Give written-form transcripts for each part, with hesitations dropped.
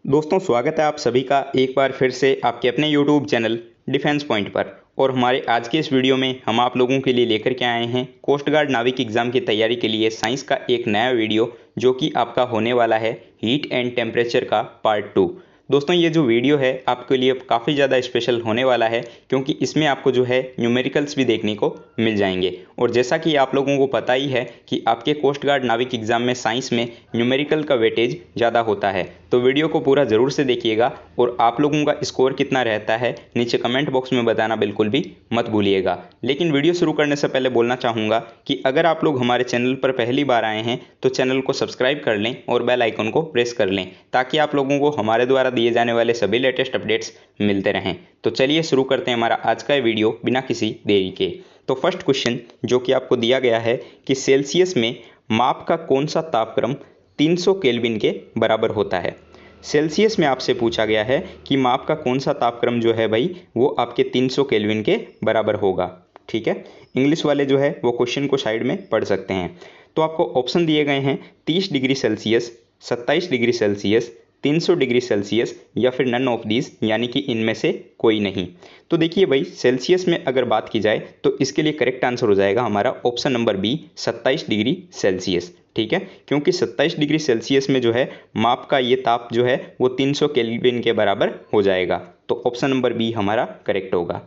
दोस्तों स्वागत है आप सभी का एक बार फिर से आपके अपने YouTube चैनल डिफेंस पॉइंट पर। और हमारे आज के इस वीडियो में हम आप लोगों के लिए लेकर के आए हैं कोस्ट गार्ड नाविक एग्ज़ाम की तैयारी के लिए साइंस का एक नया वीडियो, जो कि आपका होने वाला है हीट एंड टेम्परेचर का पार्ट 2। दोस्तों ये जो वीडियो है आपके लिए काफ़ी ज़्यादा स्पेशल होने वाला है, क्योंकि इसमें आपको जो है न्यूमेरिकल्स भी देखने को मिल जाएंगे। और जैसा कि आप लोगों को पता ही है कि आपके कोस्ट गार्ड नाविक एग्ज़ाम में साइंस में न्यूमेरिकल का वेटेज ज़्यादा होता है, तो वीडियो को पूरा ज़रूर से देखिएगा। और आप लोगों का स्कोर कितना रहता है नीचे कमेंट बॉक्स में बताना बिल्कुल भी मत भूलिएगा। लेकिन वीडियो शुरू करने से पहले बोलना चाहूँगा कि अगर आप लोग हमारे चैनल पर पहली बार आए हैं तो चैनल को सब्सक्राइब कर लें और बेल आइकन को प्रेस कर लें, ताकि आप लोगों को हमारे द्वारा दिए जाने वाले सभी लेटेस्ट अपडेट्स मिलते रहें। तो चलिए शुरू करते हैं हमारा आज का वीडियो बिना किसी देरी के। तो फर्स्ट क्वेश्चन जो कि आपको दिया गया है कि सेल्सियस में माप का कौन सा तापक्रम 300 केल्विन के बराबर होता है। सेल्सियस में आपसे पूछा गया है कि माप का कौन सा तापक्रम जो है भाई वो आपके 300 केल्विन के बराबर होगा। ठीक है, इंग्लिश वाले जो है वो क्वेश्चन को साइड में पढ़ सकते हैं। तो आपको ऑप्शन दिए गए हैं 30 degree Celsius, 27 degree Celsius, 300 degree Celsius या फिर नन ऑफ दिस, यानी कि इनमें से कोई नहीं। तो देखिए भाई, सेल्सियस में अगर बात की जाए तो इसके लिए करेक्ट आंसर हो जाएगा हमारा option number B, 27 degree Celsius. ठीक है, क्योंकि 27 डिग्री सेल्सियस में जो है माप का ये ताप जो है वो 300 केल्विन के बराबर हो जाएगा। तो ऑप्शन नंबर बी हमारा करेक्ट होगा।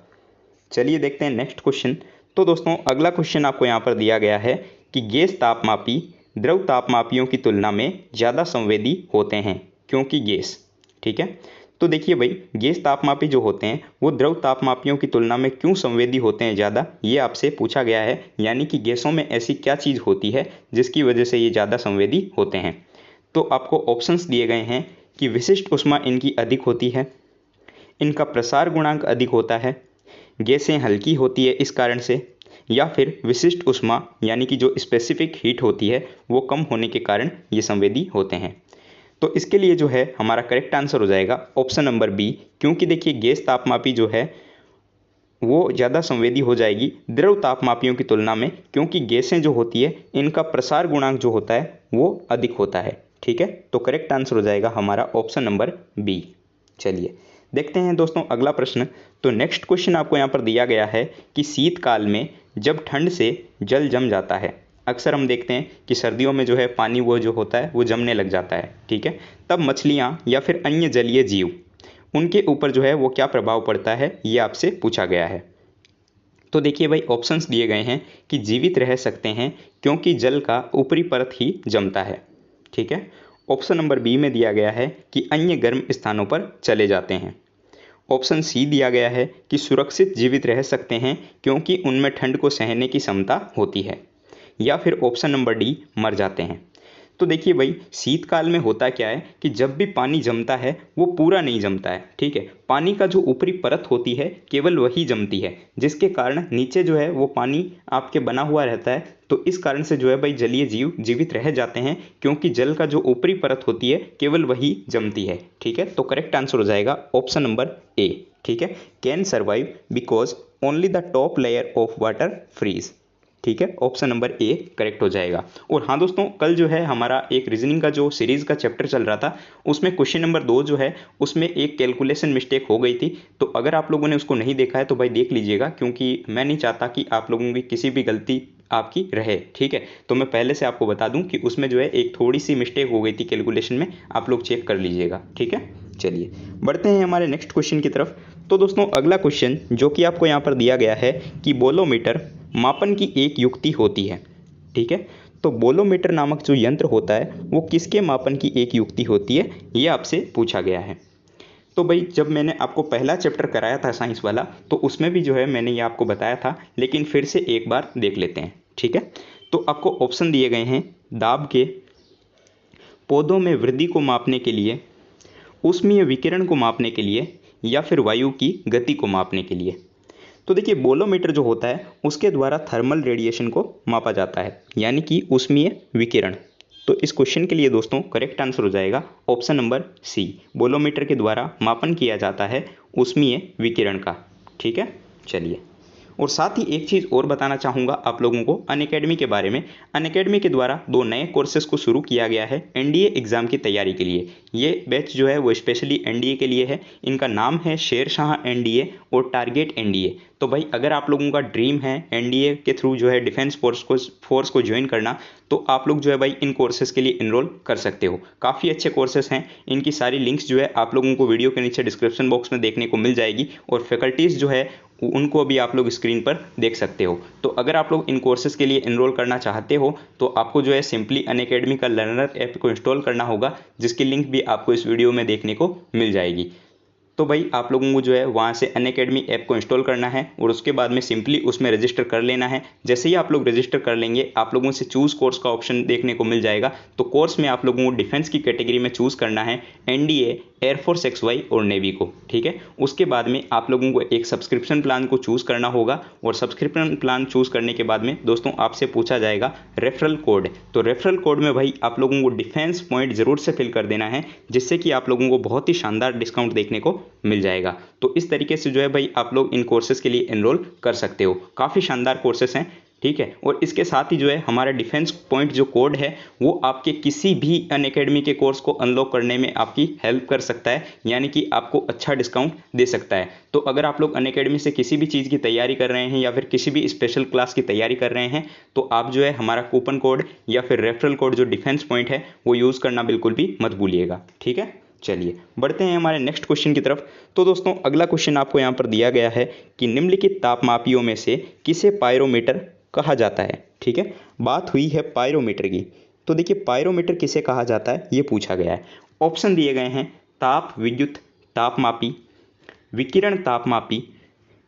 चलिए देखते हैं नेक्स्ट क्वेश्चन। तो दोस्तों अगला क्वेश्चन आपको यहाँ पर दिया गया है कि गैस तापमापी द्रव तापमापियों की तुलना में ज़्यादा संवेदी होते हैं, क्योंकि गैस। ठीक है, तो देखिए भाई, गैस तापमापी जो होते हैं वो द्रव तापमापियों की तुलना में क्यों संवेदी होते हैं ज़्यादा, ये आपसे पूछा गया है। यानी कि गैसों में ऐसी क्या चीज़ होती है जिसकी वजह से ये ज़्यादा संवेदी होते हैं। तो आपको ऑप्शंस दिए गए हैं कि विशिष्ट ऊष्मा इनकी अधिक होती है, इनका प्रसार गुणांक अधिक होता है, गैसें हल्की होती है इस कारण से, या फिर विशिष्ट ऊष्मा यानी कि जो स्पेसिफिक हीट होती है वो कम होने के कारण ये संवेदी होते हैं। तो इसके लिए जो है हमारा करेक्ट आंसर हो जाएगा ऑप्शन नंबर बी, क्योंकि देखिए गैस तापमापी जो है वो ज़्यादा संवेदी हो जाएगी द्रव तापमापियों की तुलना में, क्योंकि गैसें जो होती है इनका प्रसार गुणांक जो होता है वो अधिक होता है। ठीक है, तो करेक्ट आंसर हो जाएगा हमारा ऑप्शन नंबर बी। चलिए देखते हैं दोस्तों अगला प्रश्न। तो नेक्स्ट क्वेश्चन आपको यहाँ पर दिया गया है कि शीतकाल में जब ठंड से जल जम जाता है, अक्सर हम देखते हैं कि सर्दियों में जो है पानी वो जो होता है वो जमने लग जाता है। ठीक है, तब मछलियाँ या फिर अन्य जलीय जीव, उनके ऊपर जो है वो क्या प्रभाव पड़ता है, ये आपसे पूछा गया है। तो देखिए भाई, ऑप्शंस दिए गए हैं कि जीवित रह सकते हैं क्योंकि जल का ऊपरी परत ही जमता है। ठीक है, ऑप्शन नंबर बी में दिया गया है कि अन्य गर्म स्थानों पर चले जाते हैं। ऑप्शन सी दिया गया है कि सुरक्षित जीवित रह सकते हैं क्योंकि उनमें ठंड को सहने की क्षमता होती है, या फिर ऑप्शन नंबर डी मर जाते हैं। तो देखिए भाई, शीतकाल में होता क्या है कि जब भी पानी जमता है वो पूरा नहीं जमता है। ठीक है, पानी का जो ऊपरी परत होती है केवल वही जमती है, जिसके कारण नीचे जो है वो पानी आपके बना हुआ रहता है। तो इस कारण से जो है भाई जलीय जीव जीवित रह जाते हैं, क्योंकि जल का जो ऊपरी परत होती है केवल वही जमती है। ठीक है, तो करेक्ट आंसर हो जाएगा ऑप्शन नंबर ए। ठीक है, can survive because only the top layer of water freeze. ठीक है, ऑप्शन नंबर ए करेक्ट हो जाएगा। और हाँ दोस्तों, कल जो है हमारा एक रीजनिंग का जो सीरीज़ का चैप्टर चल रहा था, उसमें क्वेश्चन नंबर 2 जो है उसमें एक कैलकुलेशन मिस्टेक हो गई थी। तो अगर आप लोगों ने उसको नहीं देखा है तो भाई देख लीजिएगा, क्योंकि मैं नहीं चाहता कि आप लोगों की किसी भी गलती आपकी रहे। ठीक है, तो मैं पहले से आपको बता दूं कि उसमें जो है एक थोड़ी सी मिस्टेक हो गई थी कैलकुलेशन में, आप लोग चेक कर लीजिएगा। ठीक है, चलिए बढ़ते हैं हमारे नेक्स्ट क्वेश्चन की तरफ। तो दोस्तों अगला क्वेश्चन जो कि आपको यहाँ पर दिया गया है कि बोलोमीटर मापन की एक युक्ति होती है। ठीक है, तो बोलोमीटर नामक जो यंत्र होता है वो किसके मापन की एक युक्ति होती है, ये आपसे पूछा गया है। तो भाई, जब मैंने आपको पहला चैप्टर कराया था साइंस वाला, तो उसमें भी जो है मैंने ये आपको बताया था, लेकिन फिर से एक बार देख लेते हैं। ठीक है, तो आपको ऑप्शन दिए गए हैं दाब के, पौधों में वृद्धि को मापने के लिए, ऊष्मीय विकिरण को मापने के लिए, या फिर वायु की गति को मापने के लिए। तो देखिए, बोलोमीटर जो होता है उसके द्वारा थर्मल रेडिएशन को मापा जाता है, यानी कि ऊष्मीय विकिरण। तो इस क्वेश्चन के लिए दोस्तों करेक्ट आंसर हो जाएगा ऑप्शन नंबर सी, बोलोमीटर के द्वारा मापन किया जाता है ऊष्मीय विकिरण का। ठीक है, चलिए। और साथ ही एक चीज़ और बताना चाहूँगा आप लोगों को अनअकैडमी के बारे में। अनअकैडमी के द्वारा 2 नए कोर्सेज को शुरू किया गया है एनडीए एग्ज़ाम की तैयारी के लिए। ये बैच जो है वो स्पेशली एनडीए के लिए है। इनका नाम है शेरशाह एनडीए और टारगेट एनडीए। तो भाई अगर आप लोगों का ड्रीम है एनडीए के थ्रू जो है डिफेंस फोर्स को ज्वाइन करना, तो आप लोग जो है भाई इन कोर्सेज़ के लिए इनरोल कर सकते हो। काफ़ी अच्छे कोर्सेज़ हैं। इनकी सारी लिंक्स जो है आप लोगों को वीडियो के नीचे डिस्क्रिप्शन बॉक्स में देखने को मिल जाएगी और फैकल्टीज़ जो है उनको भी आप लोग स्क्रीन पर देख सकते हो। तो अगर आप लोग इन कोर्सेज़ के लिए इनरोल करना चाहते हो तो आपको जो है सिंपली अनअकैडमी का लर्नर ऐप को इंस्टॉल करना होगा, जिसकी लिंक भी आपको इस वीडियो में देखने को मिल जाएगी। तो भाई आप लोगों को जो है वहाँ से अनअकैडमी ऐप को इंस्टॉल करना है और उसके बाद में सिंपली उसमें रजिस्टर कर लेना है। जैसे ही आप लोग रजिस्टर कर लेंगे आप लोगों से चूज़ कोर्स का ऑप्शन देखने को मिल जाएगा। तो कोर्स में आप लोगों को डिफेंस की कैटेगरी में चूज़ करना है एनडीए, एयरफोर्स XY और नेवी को, ठीक है। उसके बाद में आप लोगों को एक सब्सक्रिप्शन प्लान को चूज़ करना होगा और सब्सक्रिप्शन प्लान चूज़ करने के बाद में दोस्तों आपसे पूछा जाएगा रेफरल कोड। तो रेफरल कोड में भाई आप लोगों को डिफेंस पॉइंट ज़रूर से फिल कर देना है, जिससे कि आप लोगों को बहुत ही शानदार डिस्काउंट देखने को मिल जाएगा। तो इस तरीके से जो है भाई आप लोग इन कोर्सेज़ के लिए एनरोल कर सकते हो। काफ़ी शानदार कोर्सेज़ हैं, ठीक है। और इसके साथ ही जो है हमारा डिफेंस पॉइंट जो कोड है वो आपके किसी भी अनअकैडमी के कोर्स को अनलॉक करने में आपकी हेल्प कर सकता है, यानी कि आपको अच्छा डिस्काउंट दे सकता है। तो अगर आप लोग अनअकैडमी से किसी भी चीज़ की तैयारी कर रहे हैं या फिर किसी भी स्पेशल क्लास की तैयारी कर रहे हैं तो आप जो है हमारा कूपन कोड या फिर रेफरल कोड जो डिफेंस पॉइंट है वो यूज़ करना बिल्कुल भी मत भूलिएगा, ठीक है। चलिए बढ़ते हैं हमारे नेक्स्ट क्वेश्चन की तरफ। तो दोस्तों अगला क्वेश्चन आपको यहाँ पर दिया गया है कि निम्नलिखित तापमापियों में से किसे पायरोमीटर कहा जाता है, ठीक है। बात हुई है पायरोमीटर की, तो देखिए पायरोमीटर किसे कहा जाता है ये पूछा गया है। ऑप्शन दिए गए हैं ताप विद्युत तापमापी, विकिरण तापमापी,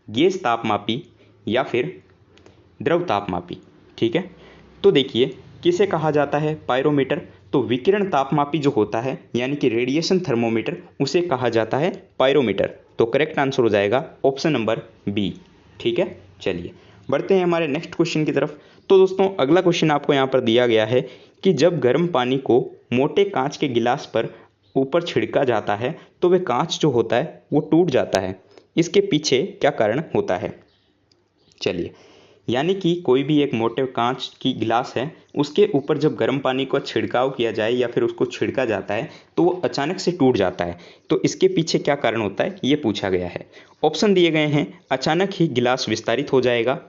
गैस तापमापी या फिर द्रव तापमापी, ठीक है। तो देखिए किसे कहा जाता है पायरोमीटर, तो विकिरण तापमापी जो होता है यानी कि रेडिएशन थर्मोमीटर उसे कहा जाता है पायरोमीटर। तो करेक्ट आंसर हो जाएगा ऑप्शन नंबर बी, ठीक है। चलिए बढ़ते हैं हमारे नेक्स्ट क्वेश्चन की तरफ। तो दोस्तों अगला क्वेश्चन आपको यहाँ पर दिया गया है कि जब गर्म पानी को मोटे कांच के गिलास पर ऊपर छिड़का जाता है तो वह कांच जो होता है वो टूट जाता है। इसके पीछे क्या कारण होता है। चलिए, यानी कि कोई भी एक मोटे कांच की गिलास है, उसके ऊपर जब गर्म पानी का छिड़काव किया जाए या फिर उसको छिड़का जाता है तो वो अचानक से टूट जाता है। तो इसके पीछे क्या कारण होता है ये पूछा गया है। ऑप्शन दिए गए हैं अचानक ही गिलास विस्तारित हो जाएगा,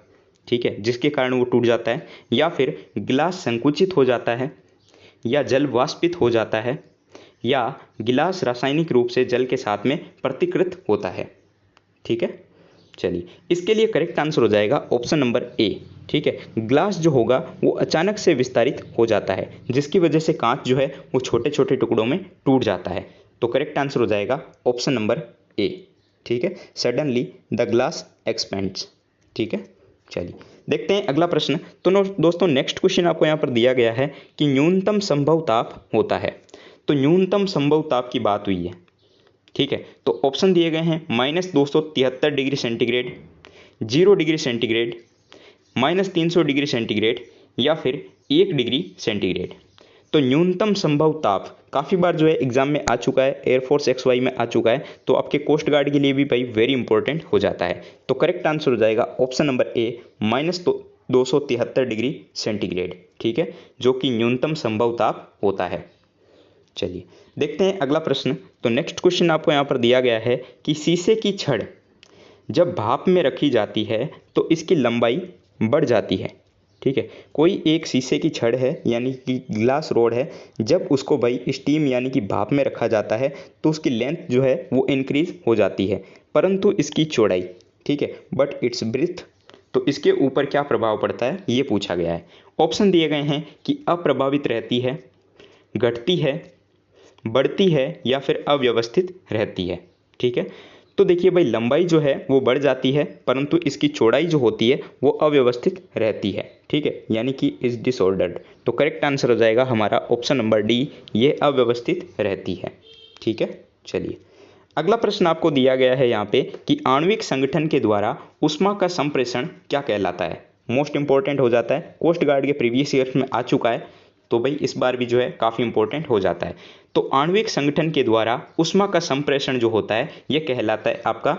ठीक है, जिसके कारण वो टूट जाता है, या फिर गिलास संकुचित हो जाता है, या जल वाष्पित हो जाता है, या गिलास रासायनिक रूप से जल के साथ में प्रतिकृत होता है, ठीक है। चलिए इसके लिए करेक्ट आंसर हो जाएगा ऑप्शन नंबर ए, ठीक है। ग्लास जो होगा वो अचानक से विस्तारित हो जाता है, जिसकी वजह से कांच जो है वो छोटे छोटे टुकड़ों में टूट जाता है। तो करेक्ट आंसर हो जाएगा ऑप्शन नंबर ए, ठीक है। सडनली द ग्लास एक्सपेंड्स, ठीक है। चलिए देखते हैं अगला प्रश्न। तो दोस्तों नेक्स्ट क्वेश्चन आपको यहाँ पर दिया गया है कि न्यूनतम संभव ताप होता है। तो न्यूनतम संभव ताप की बात हुई है, ठीक है। तो ऑप्शन दिए गए हैं -273 degree centigrade, 0 degree centigrade, -300 degree centigrade या फिर 1 डिग्री सेंटीग्रेड। तो न्यूनतम संभव ताप काफ़ी बार जो है एग्जाम में आ चुका है, एयरफोर्स XY में आ चुका है, तो आपके कोस्ट गार्ड के लिए भी भाई वेरी इंपॉर्टेंट हो जाता है। तो करेक्ट आंसर हो जाएगा option number A -273 degree centigrade, ठीक है, जो कि न्यूनतम संभव ताप होता है। चलिए देखते हैं अगला प्रश्न। तो नेक्स्ट क्वेश्चन आपको यहाँ पर दिया गया है कि शीशे की छड़ जब भाप में रखी जाती है तो इसकी लंबाई बढ़ जाती है, ठीक है। कोई एक शीशे की छड़ है यानी कि ग्लास रोड है, जब उसको भाई स्टीम यानी कि भाप में रखा जाता है तो उसकी लेंथ जो है वो इंक्रीज हो जाती है, परंतु इसकी चौड़ाई, ठीक है, बट इट्स ब्रीथ, तो इसके ऊपर क्या प्रभाव पड़ता है ये पूछा गया है। ऑप्शन दिए गए हैं कि अप्रभावित रहती है, घटती है, बढ़ती है या फिर अव्यवस्थित रहती है, ठीक है। तो देखिए भाई लंबाई जो है वो बढ़ जाती है, परंतु इसकी चौड़ाई जो होती है वो अव्यवस्थित रहती है, ठीक है, यानी कि इज डिसऑर्डर्ड। तो करेक्ट आंसर हो जाएगा हमारा ऑप्शन नंबर डी, ये अव्यवस्थित रहती है, ठीक है। चलिए अगला प्रश्न आपको दिया गया है यहाँ पे कि आणविक संगठन के द्वारा ऊष्मा का संप्रेषण क्या कहलाता है। मोस्ट इंपॉर्टेंट हो जाता है, कोस्ट गार्ड के प्रीवियस ईयर्स में आ चुका है, तो भाई इस बार भी जो है काफ़ी इंपॉर्टेंट हो जाता है। तो आणविक संगठन के द्वारा ऊष्मा का संप्रेषण जो होता है यह कहलाता है आपका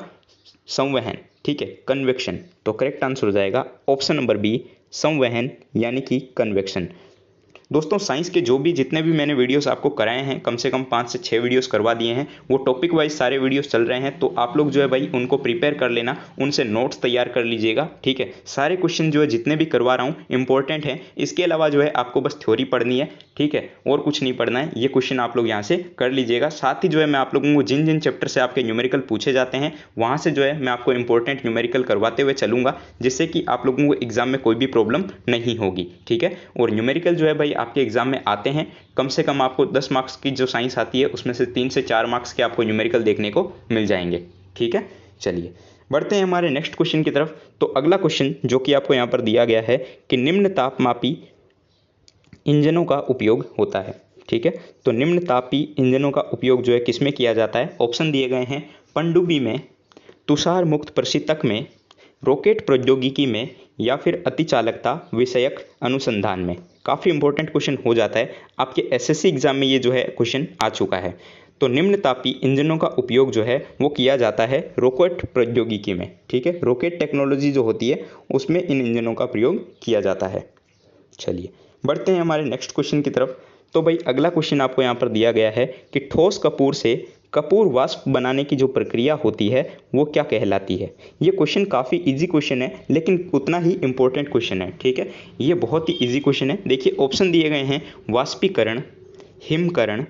संवहन, ठीक है, कन्वेक्शन। तो करेक्ट आंसर हो जाएगा ऑप्शन नंबर बी, संवहन यानी कि कन्वेक्शन। दोस्तों साइंस के जो भी जितने भी मैंने वीडियोस आपको कराए हैं, कम से कम 5 से 6 वीडियोस करवा दिए हैं, वो टॉपिक वाइज सारे वीडियोस चल रहे हैं। तो आप लोग जो है भाई उनको प्रिपेयर कर लेना, उनसे नोट्स तैयार कर लीजिएगा, ठीक है। सारे क्वेश्चन जो है जितने भी करवा रहा हूँ इंपॉर्टेंट हैं। इसके अलावा जो है आपको बस थ्योरी पढ़नी है, ठीक है, और कुछ नहीं पढ़ना है। ये क्वेश्चन आप लोग यहाँ से कर लीजिएगा। साथ ही जो है मैं आप लोगों को जिन जिन चैप्टर से आपके न्यूमेरिकल पूछे जाते हैं वहाँ से जो है मैं आपको इंपॉर्टेंट न्यूमेरिकल करवाते हुए चलूँगा, जिससे कि आप लोगों को एग्जाम में कोई भी प्रॉब्लम नहीं होगी, ठीक है। और न्यूमेरिकल जो है भाई आपके एग्जाम में आते हैं, कम से कम आपको 10 मार्क्स की जो साइंस आती है उसमें से 3 से 4 मार्क्स के आपको न्यूमेरिकल देखने को मिल जाएंगे, ठीक है। चलिए बढ़ते हैं हमारे नेक्स्ट क्वेश्चन की तरफ। तो अगला क्वेश्चन जो कि आपको यहाँ पर दिया गया है कि निम्न तापमापी इंजनों का उपयोग होता है, ठीक है। तो निम्न तापी इंजनों का उपयोग जो है किसमें किया जाता है? ऑप्शन दिए गए हैं पनडुब्बी में, तुषार मुक्त प्रशीतक में, रॉकेट प्रौद्योगिकी में, या फिर अतिचालकता विषयक अनुसंधान में। काफ़ी इंपॉर्टेंट क्वेश्चन हो जाता है आपके एसएससी एग्जाम में, ये जो है क्वेश्चन आ चुका है। तो निम्न तापी इंजनों का उपयोग जो है वो किया जाता है रॉकेट प्रौद्योगिकी में, ठीक है। रॉकेट टेक्नोलॉजी जो होती है उसमें इन इंजनों का प्रयोग किया जाता है। चलिए बढ़ते हैं हमारे नेक्स्ट क्वेश्चन की तरफ। तो भाई अगला क्वेश्चन आपको यहाँ पर दिया गया है कि ठोस कपूर से कपूर वाष्प बनाने की जो प्रक्रिया होती है वो क्या कहलाती है। ये क्वेश्चन काफ़ी इजी क्वेश्चन है, लेकिन उतना ही इंपॉर्टेंट क्वेश्चन है, ठीक है। ये बहुत ही इजी क्वेश्चन है। देखिए ऑप्शन दिए गए हैं वाष्पीकरण, हिमकरण,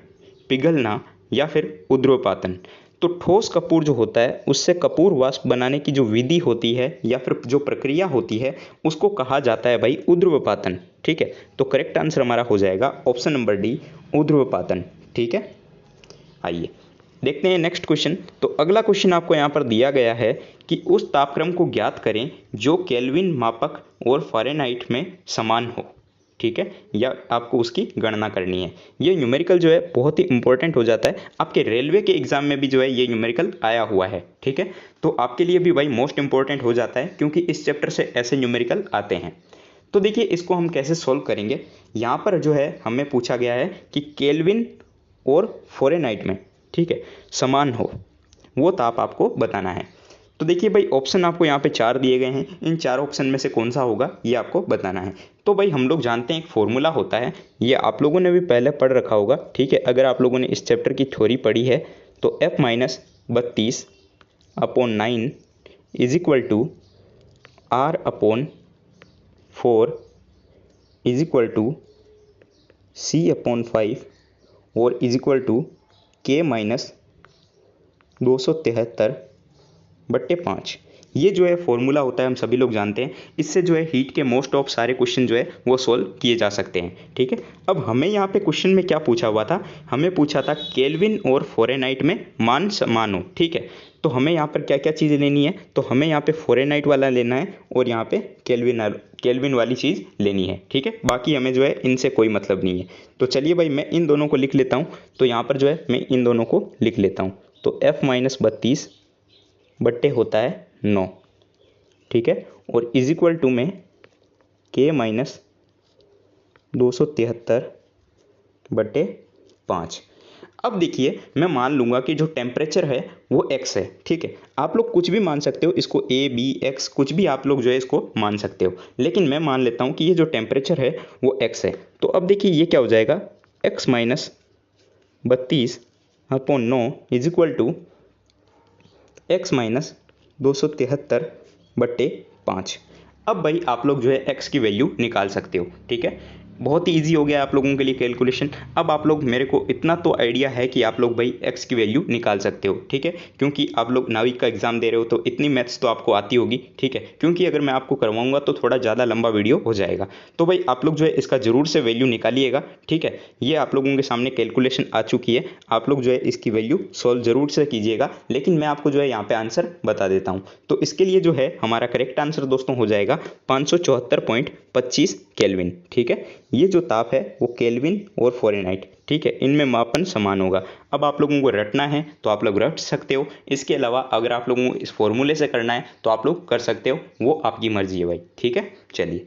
पिघलना, या फिर ऊर्ध्वपातन। तो ठोस कपूर जो होता है उससे कपूर वाष्प बनाने की जो विधि होती है या फिर जो प्रक्रिया होती है उसको कहा जाता है भाई ऊर्ध्वपातन, ठीक है। तो करेक्ट आंसर हमारा हो जाएगा ऑप्शन नंबर डी, ऊर्ध्वपातन, ठीक है। आइए देखते हैं नेक्स्ट क्वेश्चन। तो अगला क्वेश्चन आपको यहाँ पर दिया गया है कि उस तापक्रम को ज्ञात करें जो केल्विन मापक और फ़ारेनहाइट में समान हो, ठीक है, या आपको उसकी गणना करनी है। ये न्यूमेरिकल जो है बहुत ही इंपॉर्टेंट हो जाता है। आपके रेलवे के एग्जाम में भी जो है ये न्यूमेरिकल आया हुआ है, ठीक है। तो आपके लिए भी भाई मोस्ट इंपॉर्टेंट हो जाता है, क्योंकि इस चैप्टर से ऐसे न्यूमेरिकल आते हैं। तो देखिए इसको हम कैसे सॉल्व करेंगे। यहाँ पर जो है हमें पूछा गया है कि केल्विन और फ़ारेनहाइट में, ठीक है, समान हो, वो ताप आपको बताना है। तो देखिए भाई ऑप्शन आपको यहाँ पे 4 दिए गए हैं, इन 4 ऑप्शन में से कौन सा होगा ये आपको बताना है। तो भाई हम लोग जानते हैं एक फॉर्मूला होता है, ये आप लोगों ने भी पहले पढ़ रखा होगा, ठीक है। अगर आप लोगों ने इस चैप्टर की थ्योरी पढ़ी है तो F-32/9 is equal to R/4 is equal to C/5 और इज इक्वल टू K-273/5। ये जो है फॉर्मूला होता है, हम सभी लोग जानते हैं। इससे जो है हीट के मोस्ट ऑफ सारे क्वेश्चन जो है वो सॉल्व किए जा सकते हैं, ठीक है। अब हमें यहाँ पे क्वेश्चन में क्या पूछा हुआ था? हमें पूछा था केल्विन और फ़ारेनहाइट में मान समान हो, ठीक है। तो हमें यहाँ पर क्या क्या चीज़ लेनी है? तो हमें यहाँ पे फ़ारेनहाइट वाला लेना है और यहाँ पे केल्विन वाली चीज़ लेनी है, ठीक है। बाकी हमें जो है इनसे कोई मतलब नहीं है। तो चलिए भाई मैं इन दोनों को लिख लेता हूँ। तो यहाँ पर जो है मैं इन दोनों को लिख लेता हूँ। तो F-32 बट्टे होता है 9, ठीक है, और इज इक्वल टू में K-273/5। अब देखिए मैं मान लूँगा कि जो टेम्परेचर है वो x है, ठीक है। आप लोग कुछ भी मान सकते हो, इसको a b x कुछ भी आप लोग जो है इसको मान सकते हो, लेकिन मैं मान लेता हूँ कि ये जो टेम्परेचर है वो x है। तो अब देखिए ये क्या हो जाएगा, X-32/9 is equal to X-273/5। अब भाई आप लोग जो है x की वैल्यू निकाल सकते हो, ठीक है। बहुत ही ईजी हो गया आप लोगों के लिए कैलकुलेशन। अब आप लोग, मेरे को इतना तो आइडिया है कि आप लोग भाई x की वैल्यू निकाल सकते हो, ठीक है, क्योंकि आप लोग नाविक का एग्जाम दे रहे हो तो इतनी मैथ्स तो आपको आती होगी, ठीक है। क्योंकि अगर मैं आपको करवाऊंगा तो थोड़ा ज़्यादा लंबा वीडियो हो जाएगा। तो भाई आप लोग जो है इसका ज़रूर से वैल्यू निकालिएगा, ठीक है। ये आप लोगों के सामने कैलकुलेशन आ चुकी है, आप लोग जो है इसकी वैल्यू सॉल्व ज़रूर से कीजिएगा, लेकिन मैं आपको जो है यहाँ पे आंसर बता देता हूँ। तो इसके लिए जो है हमारा करेक्ट आंसर दोस्तों हो जाएगा 574.25 केल्विन, ठीक है। ये जो ताप है वो केल्विन और फ़ारेनहाइट, ठीक है, इनमें मापन समान होगा। अब आप लोगों को रटना है तो आप लोग रट सकते हो। इसके अलावा अगर आप लोगों को इस फॉर्मूले से करना है तो आप लोग कर सकते हो, वो आपकी मर्जी है भाई, ठीक है। चलिए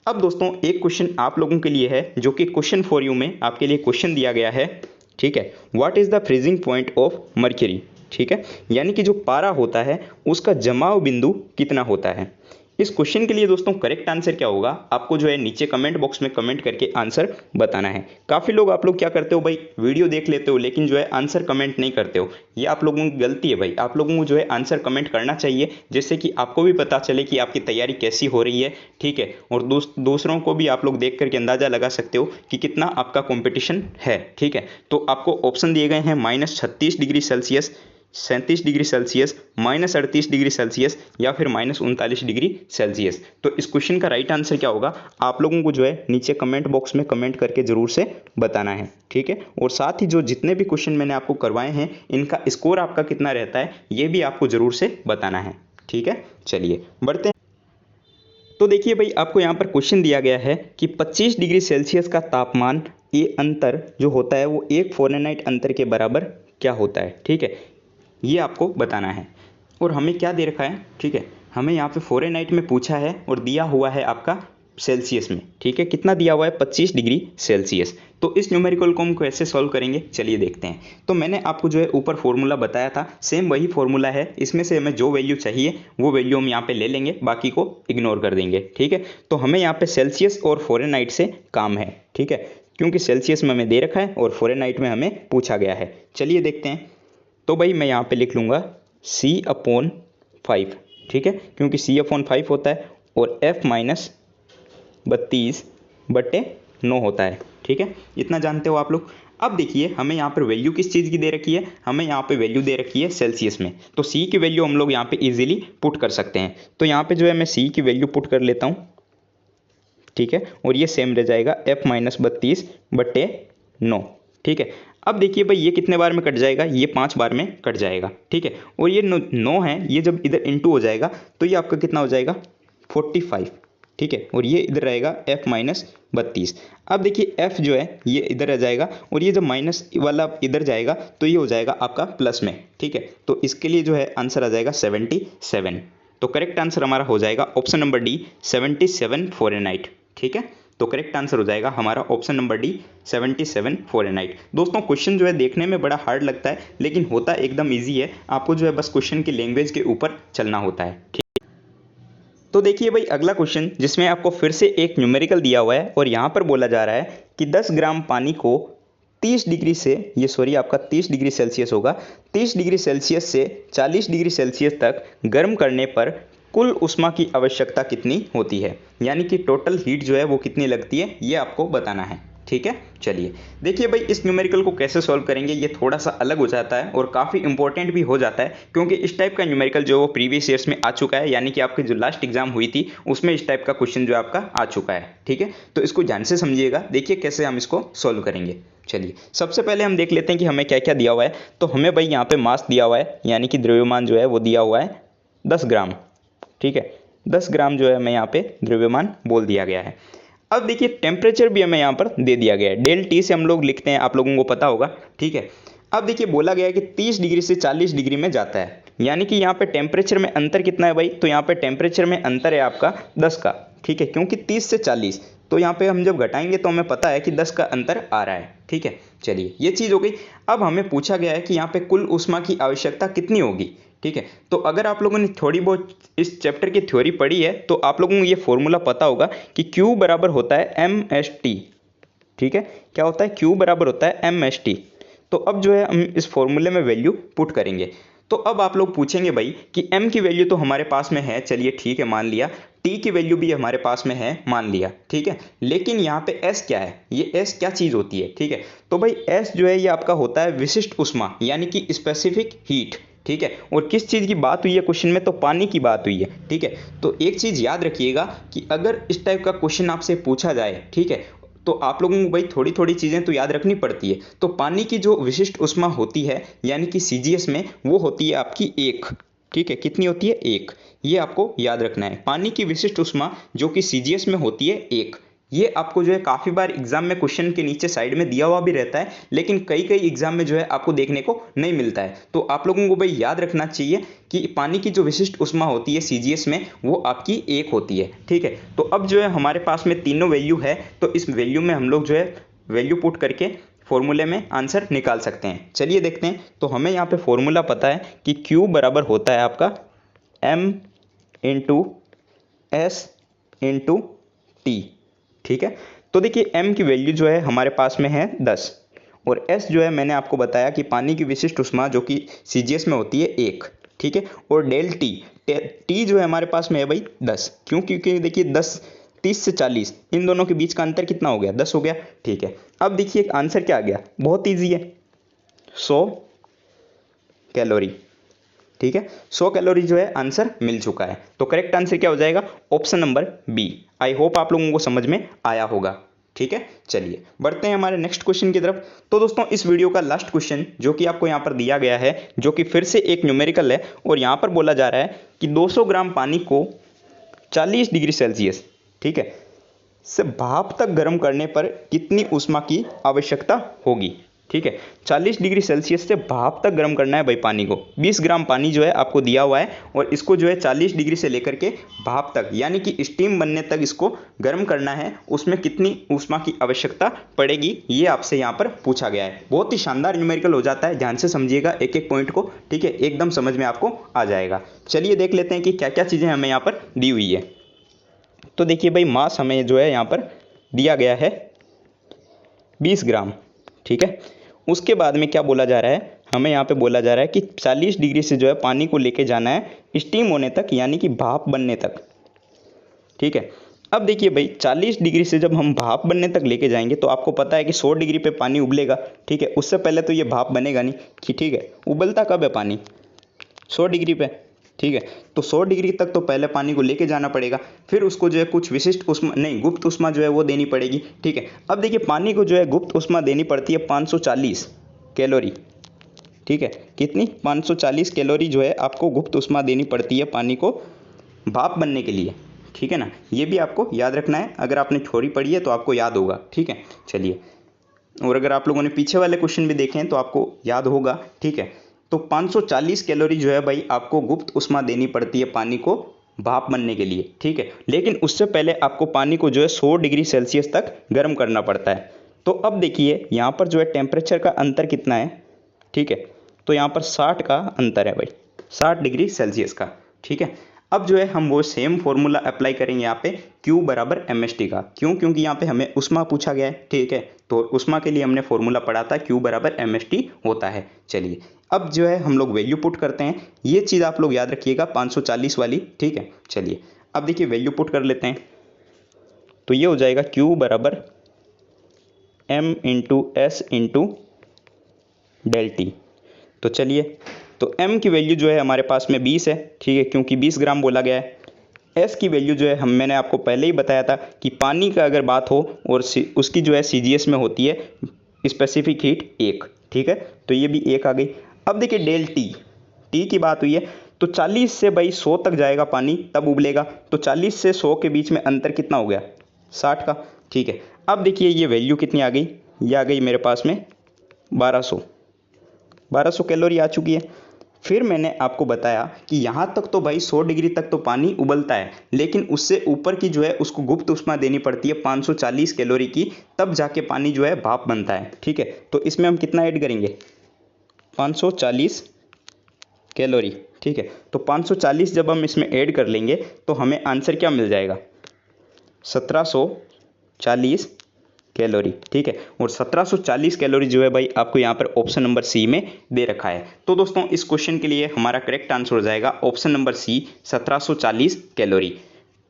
अब दोस्तों एक क्वेश्चन आप लोगों के लिए है, जो कि क्वेश्चन फॉर यू में आपके लिए क्वेश्चन दिया गया है, ठीक है। What is the freezing point of mercury, ठीक है, यानी कि जो पारा होता है उसका जमाव बिंदु कितना होता है। इस क्वेश्चन के लिए दोस्तों करेक्ट आंसर क्या होगा, आपको जो है नीचे कमेंट बॉक्स में कमेंट करके आंसर बताना है। काफ़ी लोग आप लोग क्या करते हो भाई, वीडियो देख लेते हो लेकिन जो है आंसर कमेंट नहीं करते हो, ये आप लोगों की गलती है भाई। आप लोगों को जो है आंसर कमेंट करना चाहिए, जिससे कि आपको भी पता चले कि आपकी तैयारी कैसी हो रही है, ठीक है। और दूसरों को भी आप लोग देख करके अंदाज़ा लगा सकते हो कि कितना आपका कॉम्पिटिशन है, ठीक है। तो आपको ऑप्शन दिए गए हैं -36 degree Celsius, 37 degree Celsius, -38 degree Celsius या फिर -39 डिग्री सेल्सियस। तो इस क्वेश्चन का राइट आंसर क्या होगा, आप लोगों को जो है नीचे कमेंट बॉक्स में कमेंट करके ज़रूर से बताना है, ठीक है। और साथ ही जो जितने भी क्वेश्चन मैंने आपको करवाए हैं इनका स्कोर आपका कितना रहता है ये भी आपको ज़रूर से बताना है, ठीक है। चलिए बढ़ते हैं। तो देखिए भाई, आपको यहाँ पर क्वेश्चन दिया गया है कि 25 डिग्री सेल्सियस का तापमान, ये अंतर जो होता है वो 1 फ़ारेनहाइट अंतर के बराबर क्या होता है, ठीक है। ये आपको बताना है। और हमें क्या दे रखा है, ठीक है, हमें यहाँ पे फ़ारेनहाइट में पूछा है और दिया हुआ है आपका सेल्सियस में, ठीक है। कितना दिया हुआ है, 25 डिग्री सेल्सियस। तो इस न्यूमेरिकल को हम कैसे सॉल्व करेंगे, चलिए देखते हैं। तो मैंने आपको जो है ऊपर फॉर्मूला बताया था, सेम वही फॉर्मूला है। इसमें से हमें जो वैल्यू चाहिए वो वैल्यू हम यहाँ पे ले लेंगे, बाकी को इग्नोर कर देंगे, ठीक है। तो हमें यहाँ पे सेल्सियस और फ़ारेनहाइट से काम है, ठीक है, क्योंकि सेल्सियस में हमें दे रखा है और फ़ारेनहाइट में हमें पूछा गया है। चलिए देखते हैं। तो भाई मैं यहाँ पे लिख लूँगा C/5, ठीक है, क्योंकि C/5 होता है और F-32/9 होता है, ठीक है। इतना जानते हो आप लोग। अब देखिए हमें यहाँ पर वैल्यू किस चीज़ की दे रखी है, हमें यहाँ पे वैल्यू दे रखी है सेल्सियस में। तो C की वैल्यू हम लोग यहाँ पे इजीली पुट कर सकते हैं। तो यहाँ पे जो है मैं C की वैल्यू पुट कर लेता हूँ, ठीक है। और ये सेम रह जाएगा F-32/9, ठीक है। अब देखिए भाई ये कितने बार में कट जाएगा, ये 5 बार में कट जाएगा, ठीक है। और ये 9 है, ये जब इधर इंटू हो जाएगा तो ये आपका कितना हो जाएगा, 45, ठीक है। और ये इधर रहेगा F-32। अब देखिए F जो है ये इधर आ जाएगा और ये जब माइनस वाला इधर जाएगा तो ये हो जाएगा आपका प्लस में, ठीक है। तो इसके लिए जो है आंसर आ जाएगा 77। तो करेक्ट आंसर हमारा हो जाएगा ऑप्शन नंबर डी, 77 फ़ारेनहाइट, ठीक है। तो करेक्ट आंसर हो जाएगा हमारा ऑप्शन नंबर डी, 77 फ़ारेनहाइट। दोस्तों क्वेश्चन जो है देखने में बड़ा हार्ड लगता है लेकिन होता एकदम इजी है। आपको जो है बस क्वेश्चन की लैंग्वेज के ऊपर चलना होता है, ठीक है। तो देखिए भाई अगला क्वेश्चन, जिसमें आपको फिर से एक न्यूमेरिकल दिया हुआ है और यहाँ पर बोला जा रहा है कि 10 ग्राम पानी को 30 डिग्री से, ये सॉरी आपका 30 डिग्री सेल्सियस होगा, 30 डिग्री सेल्सियस से 40 डिग्री सेल्सियस तक गर्म करने पर कुल ऊष्मा की आवश्यकता कितनी होती है, यानी कि टोटल हीट जो है वो कितनी लगती है, ये आपको बताना है, ठीक है। चलिए देखिए भाई इस न्यूमेरिकल को कैसे सॉल्व करेंगे, ये थोड़ा सा अलग हो जाता है और काफ़ी इंपॉर्टेंट भी हो जाता है, क्योंकि इस टाइप का न्यूमेरिकल जो वो प्रीवियस ईयर्स में आ चुका है, यानी कि आपकी जो लास्ट एग्जाम हुई थी उसमें इस टाइप का क्वेश्चन जो आपका आ चुका है, ठीक है। तो इसको ध्यान से समझिएगा, देखिए कैसे हम इसको सॉल्व करेंगे। चलिए सबसे पहले हम देख लेते हैं कि हमें क्या क्या दिया हुआ है। तो हमें भाई यहाँ पे मास दिया हुआ है, यानी कि द्रव्यमान जो है वो दिया हुआ है 10 ग्राम, ठीक है। 10 ग्राम जो है हमें यहाँ पे द्रव्यमान बोल दिया गया है। अब देखिए टेम्परेचर भी हमें यहाँ पर दे दिया गया है, डेल टी से हम लोग लिखते हैं, आप लोगों को पता होगा, ठीक है। अब देखिए बोला गया है कि 30 डिग्री से 40 डिग्री में जाता है, यानी कि यहाँ पे टेम्परेचर में अंतर कितना है भाई, तो यहाँ पे टेम्परेचर में अंतर है आपका 10 का, ठीक है, क्योंकि 30 से 40, तो यहाँ पे हम जब घटाएंगे तो हमें पता है कि 10 का अंतर आ रहा है, ठीक है। चलिए ये चीज़ हो गई। अब हमें पूछा गया है कि यहाँ पे कुल ऊष्मा की आवश्यकता कितनी होगी, ठीक है। तो अगर आप लोगों ने थोड़ी बहुत इस चैप्टर की थ्योरी पढ़ी है तो आप लोगों को ये फॉर्मूला पता होगा कि Q बराबर होता है mst, ठीक है। क्या होता है, Q बराबर होता है mst। तो अब जो है हम इस फॉर्मूले में वैल्यू पुट करेंगे। तो अब आप लोग पूछेंगे भाई कि m की वैल्यू तो हमारे पास में है, चलिए ठीक है मान लिया, t की वैल्यू भी हमारे पास में है, मान लिया, ठीक है। लेकिन यहाँ पे s क्या है, ये s क्या चीज़ होती है, ठीक है। तो भाई s जो है ये आपका होता है विशिष्ट ऊष्मा, यानी कि स्पेसिफिक हीट, ठीक है। और किस चीज़ की बात हुई है क्वेश्चन में, तो पानी की बात हुई है, ठीक है। तो एक चीज़ याद रखिएगा कि अगर इस टाइप का क्वेश्चन आपसे पूछा जाए, ठीक है, तो आप लोगों को भाई थोड़ी थोड़ी चीज़ें तो याद रखनी पड़ती है। तो पानी की जो विशिष्ट ऊष्मा होती है यानी कि CGS में, वो होती है आपकी 1, ठीक है। कितनी होती है, 1, ये आपको याद रखना है। पानी की विशिष्ट ऊष्मा जो कि CGS में होती है 1, ये आपको जो है काफ़ी बार एग्जाम में क्वेश्चन के नीचे साइड में दिया हुआ भी रहता है, लेकिन कई कई एग्जाम में जो है आपको देखने को नहीं मिलता है। तो आप लोगों को भाई याद रखना चाहिए कि पानी की जो विशिष्ट ऊष्मा होती है CGS में वो आपकी 1 होती है, ठीक है। तो अब जो है हमारे पास में तीनों वैल्यू है, तो इस वैल्यू में हम लोग जो है वैल्यू पुट करके फॉर्मूले में आंसर निकाल सकते हैं। चलिए देखते हैं। तो हमें यहाँ पे फॉर्मूला पता है कि Q बराबर होता है आपका M into S into T। ठीक है, तो देखिए M की वैल्यू जो है हमारे पास में है 10 और S जो है मैंने आपको बताया कि पानी की विशिष्ट ऊष्मा जो कि CGS में होती है 1। ठीक है, और डेल T जो है हमारे पास में है भाई 10। क्यों? क्योंकि देखिए 30 से 40 इन दोनों के बीच का अंतर कितना हो गया? 10 हो गया। ठीक है, अब देखिए आंसर क्या आ गया, बहुत ईजी है, 100 कैलोरी। ठीक है, 100 कैलोरी जो है आंसर मिल चुका है। तो करेक्ट आंसर क्या हो जाएगा? Option number B. I hope आप लोगों को समझ में आया होगा। ठीक है, चलिए बढ़ते हैं हमारे नेक्स्ट क्वेश्चन की तरफ। तो दोस्तों इस वीडियो का लास्ट क्वेश्चन जो कि आपको यहाँ पर दिया गया है, जो कि फिर से एक न्यूमेरिकल है और यहाँ पर बोला जा रहा है कि 200 ग्राम पानी को 40 डिग्री सेल्सियस, ठीक है, से भाप तक गर्म करने पर कितनी ऊष्मा की आवश्यकता होगी। ठीक है, 40 डिग्री सेल्सियस से भाप तक गर्म करना है भाई पानी को। 20 ग्राम पानी जो है आपको दिया हुआ है और इसको जो है 40 डिग्री से लेकर के भाप तक यानी कि स्टीम बनने तक इसको गर्म करना है। उसमें कितनी ऊष्मा की आवश्यकता पड़ेगी ये आपसे यहाँ पर पूछा गया है। बहुत ही शानदार न्यूमेरिकल हो जाता है, ध्यान से समझिएगा एक एक पॉइंट को। ठीक है, एकदम समझ में आपको आ जाएगा। चलिए देख लेते हैं कि क्या क्या चीज़ें हमें यहाँ पर दी हुई है। तो देखिए भाई मास हमें जो है यहाँ पर दिया गया है 20 ग्राम। ठीक है, उसके बाद में क्या बोला जा रहा है, हमें यहाँ पे बोला जा रहा है कि 40 डिग्री से जो है पानी को लेके जाना है स्टीम होने तक यानी कि भाप बनने तक। ठीक है, अब देखिए भाई 40 डिग्री से जब हम भाप बनने तक लेके जाएंगे तो आपको पता है कि 100 डिग्री पे पानी उबलेगा। ठीक है, उससे पहले तो ये भाप बनेगा नहीं कि ठीक है, उबलता कब है पानी? 100 डिग्री पे। ठीक है, तो 100 डिग्री तक तो पहले पानी को लेके जाना पड़ेगा, फिर उसको जो है कुछ विशिष्ट ऊष्मा नहीं गुप्त ऊष्मा जो है वो देनी पड़ेगी। ठीक है, अब देखिए पानी को जो है गुप्त ऊष्मा देनी पड़ती है 540 कैलोरी। ठीक है, कितनी? 540 कैलोरी जो है आपको गुप्त ऊष्मा देनी पड़ती है पानी को भाप बनने के लिए। ठीक है ना, ये भी आपको याद रखना है, अगर आपने थ्योरी पढ़ी है तो आपको याद होगा। ठीक है, चलिए, और अगर आप लोगों ने पीछे वाले क्वेश्चन भी देखे हैं तो आपको याद होगा। ठीक है, तो 540 कैलोरी जो है भाई आपको गुप्त ऊष्मा देनी पड़ती है पानी को भाप बनने के लिए। ठीक है, लेकिन उससे पहले आपको पानी को जो है 100 डिग्री सेल्सियस तक गर्म करना पड़ता है। तो अब देखिए यहाँ पर जो है टेम्परेचर का अंतर कितना है। ठीक है, तो यहाँ पर 60 का अंतर है भाई, 60 डिग्री सेल्सियस का। ठीक है, अब जो है हम वो सेम फॉर्मूला अप्लाई करेंगे यहाँ पे Q बराबर mst का। क्यों? क्योंकि यहाँ पे हमें ऊष्मा पूछा गया है। ठीक है, तो ऊष्मा के लिए हमने फॉर्मूला पढ़ा था Q बराबर mst होता है। चलिए अब जो है हम लोग वैल्यू पुट करते हैं, ये चीज़ आप लोग याद रखिएगा 540 वाली। ठीक है, चलिए अब देखिए वैल्यू पुट कर लेते हैं। तो ये हो जाएगा Q बराबर m into S into del T. तो चलिए, तो m की वैल्यू जो है हमारे पास में 20 है। ठीक है, क्योंकि 20 ग्राम बोला गया है। s की वैल्यू जो है मैंने आपको पहले ही बताया था कि पानी का अगर बात हो और उसकी जो है CGS में होती है स्पेसिफिक हीट 1। ठीक है, तो ये भी 1 आ गई। अब देखिए डेल टी की बात हुई है, तो 40 से भाई 100 तक जाएगा पानी तब उबलेगा। तो 40 से 100 के बीच में अंतर कितना हो गया? 60 का। ठीक है, अब देखिए ये वैल्यू कितनी आ गई, ये आ गई मेरे पास में 1200 कैलोरी आ चुकी है। फिर मैंने आपको बताया कि यहाँ तक तो भाई 100 डिग्री तक तो पानी उबलता है, लेकिन उससे ऊपर की जो है उसको गुप्त ऊष्मा देनी पड़ती है 540 कैलोरी की, तब जाके पानी जो है भाप बनता है। ठीक है, तो इसमें हम कितना ऐड करेंगे? 540 कैलोरी। ठीक है, तो 540 जब हम इसमें ऐड कर लेंगे तो हमें आंसर क्या मिल जाएगा? 1740 कैलोरी। ठीक है, और 1740 कैलोरी जो है भाई आपको यहाँ पर ऑप्शन नंबर सी में दे रखा है। तो दोस्तों इस क्वेश्चन के लिए हमारा करेक्ट आंसर हो जाएगा option number C, 1740 calorie.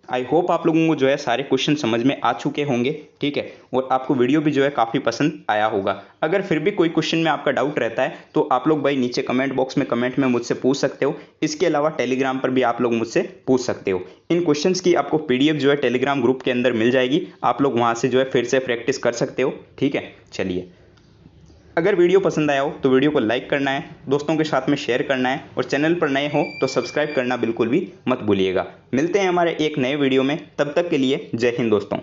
I hope आप लोगों को जो है सारे क्वेश्चन समझ में आ चुके होंगे। ठीक है, और आपको वीडियो भी जो है काफ़ी पसंद आया होगा। अगर फिर भी कोई क्वेश्चन में आपका डाउट रहता है तो आप लोग भाई नीचे कमेंट बॉक्स में कमेंट में मुझसे पूछ सकते हो। इसके अलावा टेलीग्राम पर भी आप लोग मुझसे पूछ सकते हो। इन क्वेश्चंस की आपको PDF जो है टेलीग्राम ग्रुप के अंदर मिल जाएगी, आप लोग वहाँ से जो है फिर से प्रैक्टिस कर सकते हो। ठीक है, चलिए, अगर वीडियो पसंद आया हो तो वीडियो को लाइक करना है, दोस्तों के साथ में शेयर करना है, और चैनल पर नए हो तो सब्सक्राइब करना बिल्कुल भी मत भूलिएगा। मिलते हैं हमारे एक नए वीडियो में, तब तक के लिए जय हिंद दोस्तों।